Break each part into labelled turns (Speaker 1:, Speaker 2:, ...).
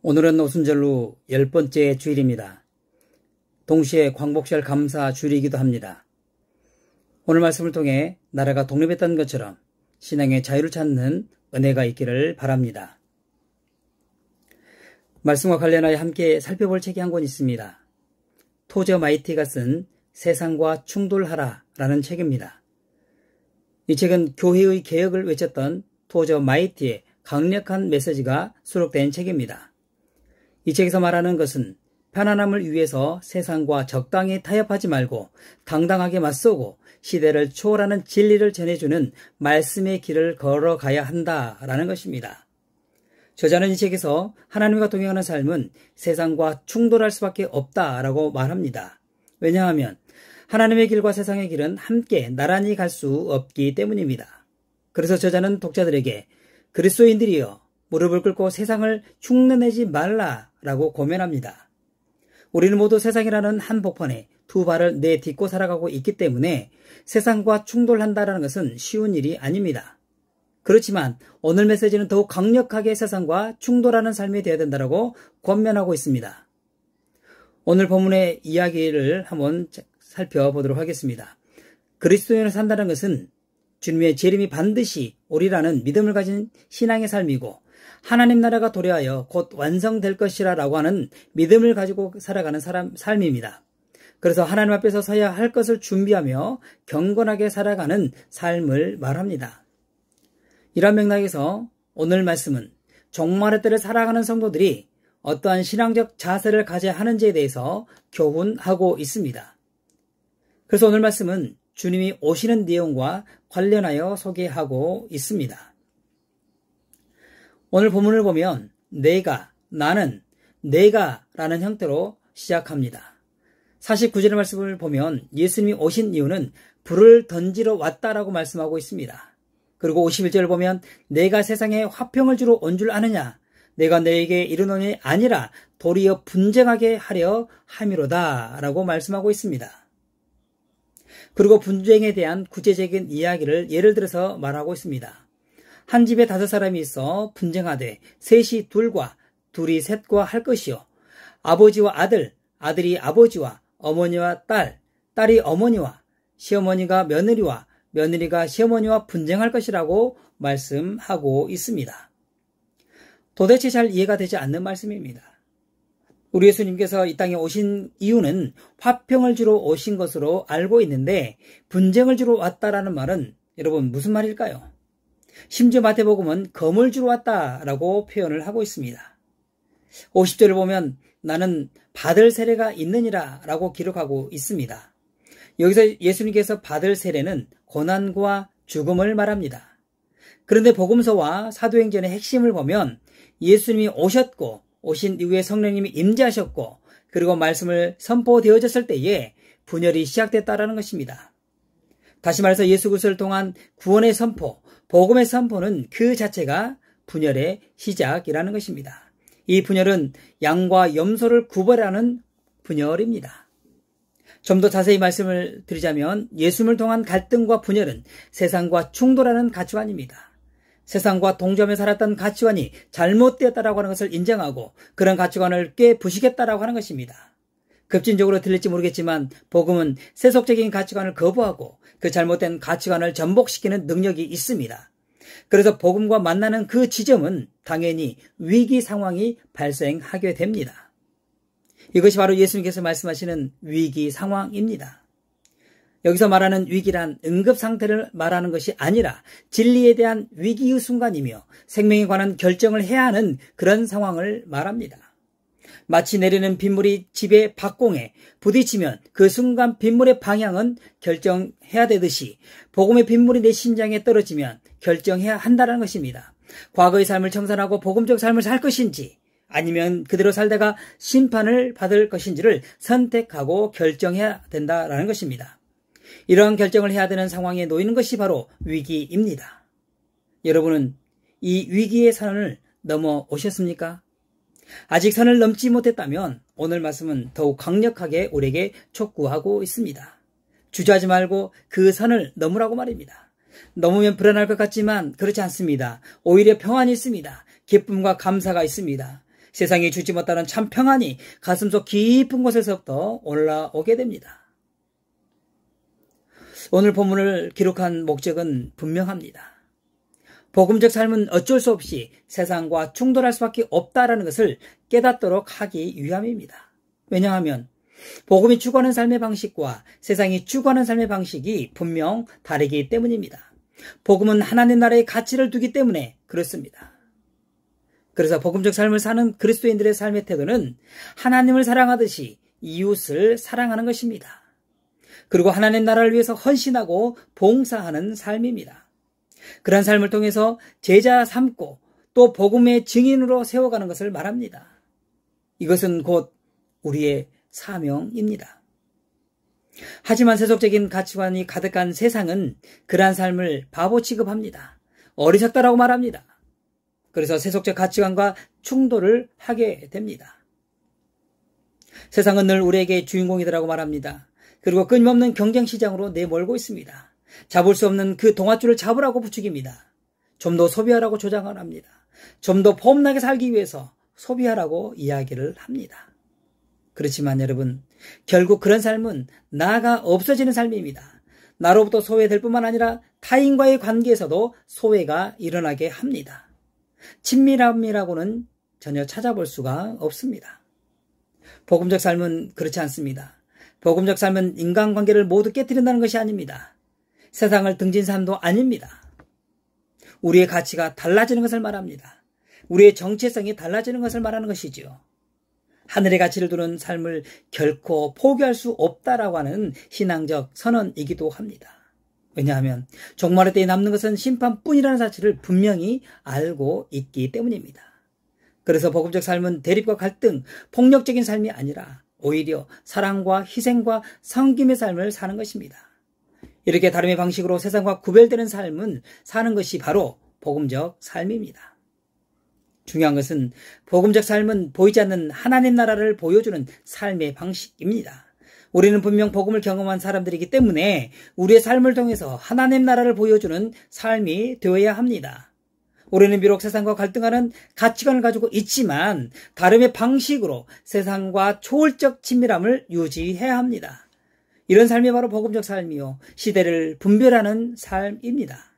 Speaker 1: 오늘은 오순절로 10번째 주일입니다. 동시에 광복절 감사 주일이기도 합니다. 오늘 말씀을 통해 나라가 독립했던 것처럼 신앙의 자유를 찾는 은혜가 있기를 바랍니다. 말씀과 관련하여 함께 살펴볼 책이 한 권 있습니다. 토저 마이티가 쓴 세상과 충돌하라 라는 책입니다. 이 책은 교회의 개혁을 외쳤던 토저 마이티의 강력한 메시지가 수록된 책입니다. 이 책에서 말하는 것은 편안함을 위해서 세상과 적당히 타협하지 말고 당당하게 맞서고 시대를 초월하는 진리를 전해주는 말씀의 길을 걸어가야 한다라는 것입니다. 저자는 이 책에서 하나님과 동행하는 삶은 세상과 충돌할 수밖에 없다라고 말합니다. 왜냐하면 하나님의 길과 세상의 길은 함께 나란히 갈 수 없기 때문입니다. 그래서 저자는 독자들에게 그리스도인들이여 무릎을 꿇고 세상을 흉내내지 말라라고 고면합니다. 우리는 모두 세상이라는 한복판에 두 발을 내딛고 살아가고 있기 때문에 세상과 충돌한다는 것은 쉬운 일이 아닙니다. 그렇지만 오늘 메시지는 더욱 강력하게 세상과 충돌하는 삶이 되어야 된다고 권면하고 있습니다. 오늘 본문의 이야기를 한번 살펴보도록 하겠습니다. 그리스도인으로 산다는 것은 주님의 재림이 반드시 오리라는 믿음을 가진 신앙의 삶이고 하나님 나라가 도래하여 곧 완성될 것이라 라고 하는 믿음을 가지고 살아가는 삶입니다. 그래서 하나님 앞에서 서야 할 것을 준비하며 경건하게 살아가는 삶을 말합니다. 이런 맥락에서 오늘 말씀은 종말의 때를 살아가는 성도들이 어떠한 신앙적 자세를 가져야 하는지에 대해서 교훈하고 있습니다. 그래서 오늘 말씀은 주님이 오시는 내용과 관련하여 소개하고 있습니다. 오늘 본문을 보면 내가, 나는, 내가 라는 형태로 시작합니다. 49절의 말씀을 보면 예수님이 오신 이유는 불을 던지러 왔다라고 말씀하고 있습니다. 그리고 51절을 보면 내가 세상에 화평을 주러 온 줄 아느냐? 내가 너에게 이르노니 아니라 도리어 분쟁하게 하려 함이로다 라고 말씀하고 있습니다. 그리고 분쟁에 대한 구체적인 이야기를 예를 들어서 말하고 있습니다. 한 집에 5사람이 있어 분쟁하되 셋이 둘과 둘이 셋과 할 것이요 아버지와 아들, 아들이 아버지와 어머니와 딸, 딸이 어머니와 시어머니가 며느리와 며느리가 시어머니와 분쟁할 것이라고 말씀하고 있습니다. 도대체 잘 이해가 되지 않는 말씀입니다. 우리 예수님께서 이 땅에 오신 이유는 화평을 주러 오신 것으로 알고 있는데 분쟁을 주러 왔다라는 말은 여러분 무슨 말일까요? 심지어 마태복음은 검을 주러 왔다라고 표현을 하고 있습니다. 50절을 보면 나는 받을 세례가 있느니라 라고 기록하고 있습니다. 여기서 예수님께서 받을 세례는 고난과 죽음을 말합니다. 그런데 복음서와 사도행전의 핵심을 보면 예수님이 오셨고 오신 이후에 성령님이 임재하셨고 그리고 말씀을 선포되어졌을 때에 분열이 시작됐다라는 것입니다. 다시 말해서 예수 그리스도를 통한 구원의 선포, 복음의 선포는 그 자체가 분열의 시작이라는 것입니다. 이 분열은 양과 염소를 구별하는 분열입니다. 좀 더 자세히 말씀을 드리자면 예수님을 통한 갈등과 분열은 세상과 충돌하는 가치관입니다. 세상과 동점에 살았던 가치관이 잘못되었다라고 하는 것을 인정하고 그런 가치관을 깨부시겠다라고 하는 것입니다. 급진적으로 들릴지 모르겠지만 복음은 세속적인 가치관을 거부하고 그 잘못된 가치관을 전복시키는 능력이 있습니다. 그래서 복음과 만나는 그 지점은 당연히 위기 상황이 발생하게 됩니다. 이것이 바로 예수님께서 말씀하시는 위기 상황입니다. 여기서 말하는 위기란 응급 상태를 말하는 것이 아니라 진리에 대한 위기의 순간이며 생명에 관한 결정을 해야 하는 그런 상황을 말합니다. 마치 내리는 빗물이 집의 박공에 부딪히면 그 순간 빗물의 방향은 결정해야 되듯이 복음의 빗물이 내 심장에 떨어지면 결정해야 한다는 것입니다. 과거의 삶을 청산하고 복음적 삶을 살 것인지 아니면 그대로 살다가 심판을 받을 것인지를 선택하고 결정해야 된다는 것입니다. 이러한 결정을 해야 되는 상황에 놓이는 것이 바로 위기입니다. 여러분은 이 위기의 선을 넘어오셨습니까? 아직 선을 넘지 못했다면 오늘 말씀은 더욱 강력하게 우리에게 촉구하고 있습니다. 주저하지 말고 그 선을 넘으라고 말입니다. 넘으면 불안할 것 같지만 그렇지 않습니다. 오히려 평안이 있습니다. 기쁨과 감사가 있습니다. 세상이 주지 못하는 참 평안이 가슴속 깊은 곳에서부터 올라오게 됩니다. 오늘 본문을 기록한 목적은 분명합니다. 복음적 삶은 어쩔 수 없이 세상과 충돌할 수밖에 없다라는 것을 깨닫도록 하기 위함입니다. 왜냐하면 복음이 추구하는 삶의 방식과 세상이 추구하는 삶의 방식이 분명 다르기 때문입니다. 복음은 하나님 나라의 가치를 두기 때문에 그렇습니다. 그래서 복음적 삶을 사는 그리스도인들의 삶의 태도는 하나님을 사랑하듯이 이웃을 사랑하는 것입니다. 그리고 하나님 나라를 위해서 헌신하고 봉사하는 삶입니다. 그런 삶을 통해서 제자 삼고 또 복음의 증인으로 세워가는 것을 말합니다. 이것은 곧 우리의 사명입니다. 하지만 세속적인 가치관이 가득한 세상은 그러한 삶을 바보 취급합니다. 어리석다라고 말합니다. 그래서 세속적 가치관과 충돌을 하게 됩니다. 세상은 늘 우리에게 주인공이라고 말합니다. 그리고 끊임없는 경쟁시장으로 내몰고 있습니다. 잡을 수 없는 그 동아줄을 잡으라고 부추깁니다. 좀 더 소비하라고 조장을 합니다. 좀 더 폼나게 살기 위해서 소비하라고 이야기를 합니다. 그렇지만 여러분, 결국 그런 삶은 나가 없어지는 삶입니다. 나로부터 소외될 뿐만 아니라 타인과의 관계에서도 소외가 일어나게 합니다. 친밀함이라고는 전혀 찾아볼 수가 없습니다. 복음적 삶은 그렇지 않습니다. 복음적 삶은 인간관계를 모두 깨뜨린다는 것이 아닙니다. 세상을 등진 삶도 아닙니다. 우리의 가치가 달라지는 것을 말합니다. 우리의 정체성이 달라지는 것을 말하는 것이지요. 하늘의 가치를 두는 삶을 결코 포기할 수 없다라고 하는 신앙적 선언이기도 합니다. 왜냐하면 종말의 때에 남는 것은 심판뿐이라는 사실을 분명히 알고 있기 때문입니다. 그래서 복음적 삶은 대립과 갈등, 폭력적인 삶이 아니라 오히려 사랑과 희생과 섬김의 삶을 사는 것입니다. 이렇게 다름의 방식으로 세상과 구별되는 삶은 사는 것이 바로 복음적 삶입니다. 중요한 것은 복음적 삶은 보이지 않는 하나님 나라를 보여주는 삶의 방식입니다. 우리는 분명 복음을 경험한 사람들이기 때문에 우리의 삶을 통해서 하나님 나라를 보여주는 삶이 되어야 합니다. 우리는 비록 세상과 갈등하는 가치관을 가지고 있지만 다름의 방식으로 세상과 초월적 친밀함을 유지해야 합니다. 이런 삶이 바로 복음적 삶이요, 시대를 분별하는 삶입니다.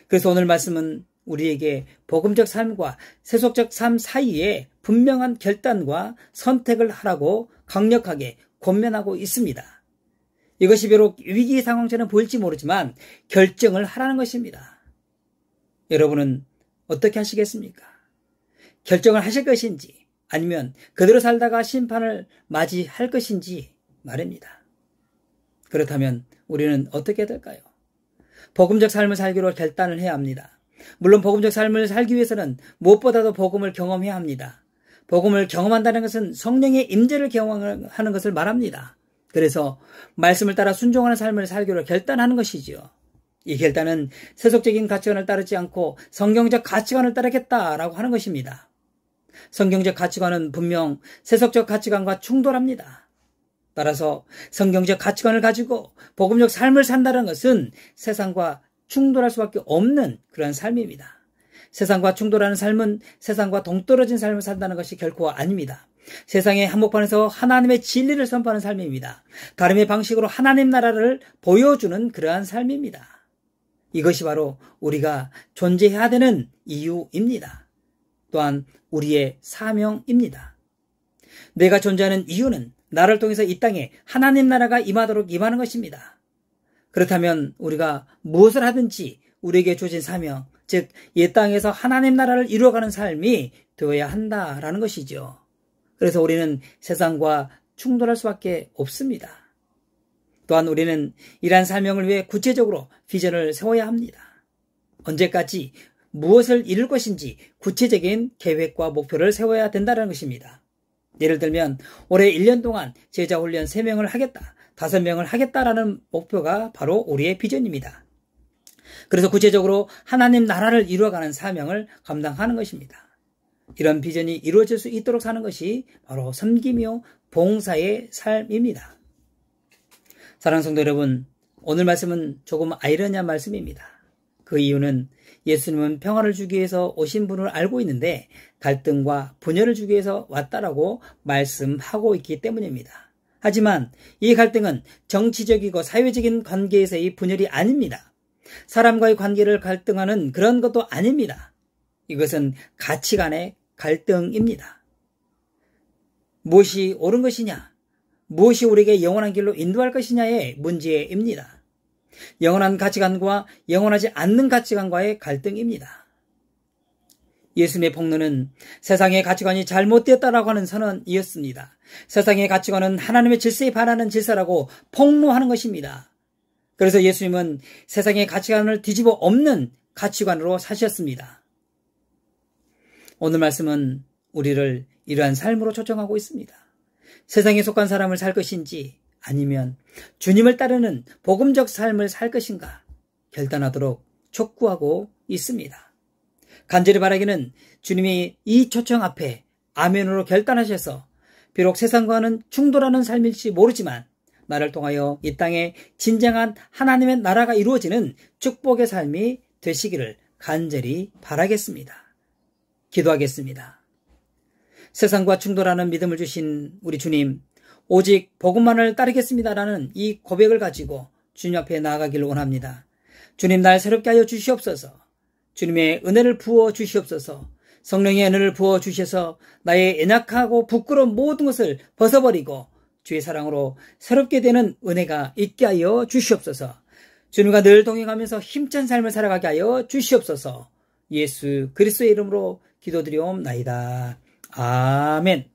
Speaker 1: 그래서 오늘 말씀은 우리에게 복음적 삶과 세속적 삶 사이에 분명한 결단과 선택을 하라고 강력하게 권면하고 있습니다. 이것이 비록 위기 상황처럼 보일지 모르지만 결정을 하라는 것입니다. 여러분은 어떻게 하시겠습니까? 결정을 하실 것인지 아니면 그대로 살다가 심판을 맞이할 것인지 말입니다. 그렇다면 우리는 어떻게 해야 될까요? 복음적 삶을 살기로 결단을 해야 합니다. 물론 복음적 삶을 살기 위해서는 무엇보다도 복음을 경험해야 합니다. 복음을 경험한다는 것은 성령의 임재를 경험하는 것을 말합니다. 그래서 말씀을 따라 순종하는 삶을 살기로 결단하는 것이지요. 이 결단은 세속적인 가치관을 따르지 않고 성경적 가치관을 따르겠다라고 하는 것입니다. 성경적 가치관은 분명 세속적 가치관과 충돌합니다. 따라서 성경적 가치관을 가지고 복음적 삶을 산다는 것은 세상과 충돌할 수밖에 없는 그런 삶입니다. 세상과 충돌하는 삶은 세상과 동떨어진 삶을 산다는 것이 결코 아닙니다. 세상의 한복판에서 하나님의 진리를 선포하는 삶입니다. 다름의 방식으로 하나님 나라를 보여주는 그러한 삶입니다. 이것이 바로 우리가 존재해야 되는 이유입니다. 또한 우리의 사명입니다. 내가 존재하는 이유는 나를 통해서 이 땅에 하나님 나라가 임하도록 임하는 것입니다. 그렇다면 우리가 무엇을 하든지 우리에게 주어진 사명, 즉 이 땅에서 하나님 나라를 이루어가는 삶이 되어야 한다라는 것이죠. 그래서 우리는 세상과 충돌할 수밖에 없습니다. 또한 우리는 이러한 사명을 위해 구체적으로 비전을 세워야 합니다. 언제까지 무엇을 이룰 것인지 구체적인 계획과 목표를 세워야 된다는 것입니다. 예를 들면 올해 1년 동안 제자 훈련 3명을 하겠다, 5명을 하겠다라는 목표가 바로 우리의 비전입니다. 그래서 구체적으로 하나님 나라를 이루어가는 사명을 감당하는 것입니다. 이런 비전이 이루어질 수 있도록 사는 것이 바로 섬김이요 봉사의 삶입니다. 사랑하는 성도 여러분, 오늘 말씀은 조금 아이러니한 말씀입니다. 그 이유는 예수님은 평화를 주기 위해서 오신 분을 알고 있는데 갈등과 분열을 주기 위해서 왔다라고 말씀하고 있기 때문입니다. 하지만 이 갈등은 정치적이고 사회적인 관계에서의 분열이 아닙니다. 사람과의 관계를 갈등하는 그런 것도 아닙니다. 이것은 가치관의 갈등입니다. 무엇이 옳은 것이냐, 무엇이 우리에게 영원한 길로 인도할 것이냐의 문제입니다. 영원한 가치관과 영원하지 않는 가치관과의 갈등입니다. 예수님의 폭로는 세상의 가치관이 잘못되었다라고 하는 선언이었습니다. 세상의 가치관은 하나님의 질서에 반하는 질서라고 폭로하는 것입니다. 그래서 예수님은 세상의 가치관을 뒤집어 엎는 가치관으로 사셨습니다. 오늘 말씀은 우리를 이러한 삶으로 초청하고 있습니다. 세상에 속한 사람을 살 것인지 아니면 주님을 따르는 복음적 삶을 살 것인가 결단하도록 촉구하고 있습니다. 간절히 바라기는 주님이 이 초청 앞에 아멘으로 결단하셔서 비록 세상과는 충돌하는 삶일지 모르지만 나를 통하여 이 땅에 진정한 하나님의 나라가 이루어지는 축복의 삶이 되시기를 간절히 바라겠습니다. 기도하겠습니다. 세상과 충돌하는 믿음을 주신 우리 주님, 오직 복음만을 따르겠습니다라는 이 고백을 가지고 주님 앞에 나아가기를 원합니다. 주님, 날 새롭게 하여 주시옵소서. 주님의 은혜를 부어 주시옵소서. 성령의 은혜를 부어 주셔서 나의 연약하고 부끄러운 모든 것을 벗어버리고 주의 사랑으로 새롭게 되는 은혜가 있게 하여 주시옵소서. 주님과 늘 동행하면서 힘찬 삶을 살아가게 하여 주시옵소서. 예수 그리스도의 이름으로 기도드리옵나이다. 아멘.